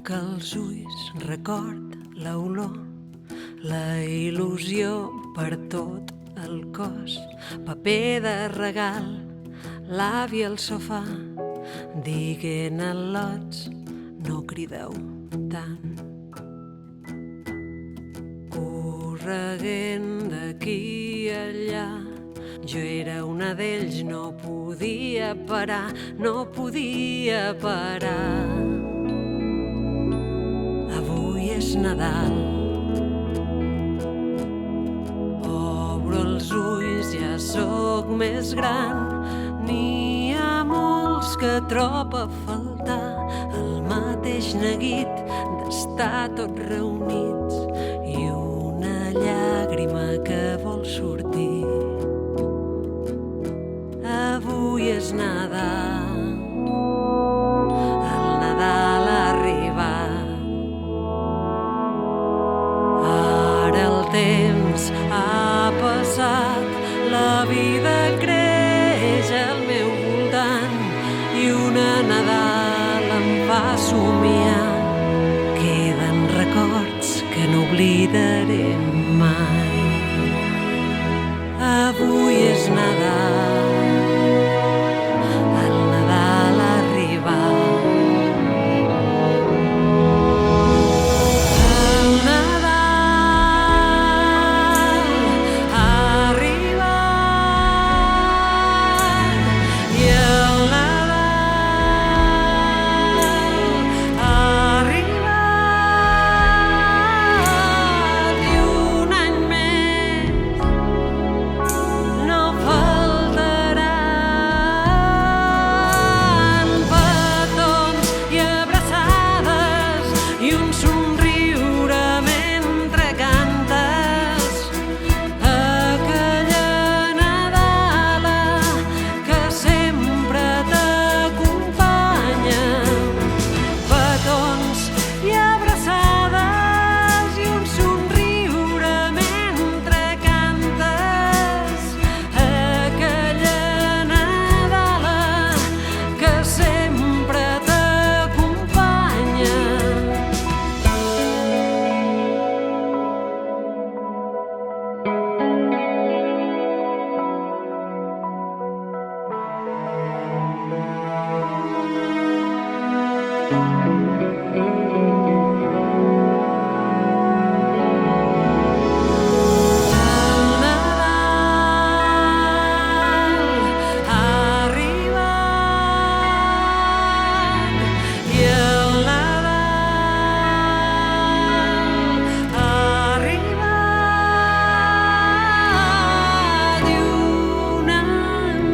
que els ulls, record l'olor, la il·lusió per tot el cos, paper de regal, l'avi al sofà, diguent al·lots, no crideu tant. Correguent d'aquí a allà, jo era una d'ells, no podia parar, no podia parar. Avui és Nadal, obro els ulls, ja sóc més gran, n'hi ha molts que trob a faltar el mateix neguit d'estar tots reunits i una llàgrima que vol sortir. Avui és Nadal, el Nadal ha arribat. Ara el temps ha passat, la vida creix al meu voltant i una Nadal em fa somiar. Queden records que no oblidaré mai. Avui és Nadal, el Nadal ha arribat. El Nadal ha arribat i el Nadal ha arribat i un any més no faltaran petons i abraçades i un somriure mentre cantes aquella Nadala que sempre t'acompanya. Petons i abraçades i un somriure mentre cantes aquella Nadala que sempre t'acompanya. El Nadal ha arribat i el Nadal ha arribat i un any més.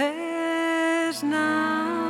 És Nadal.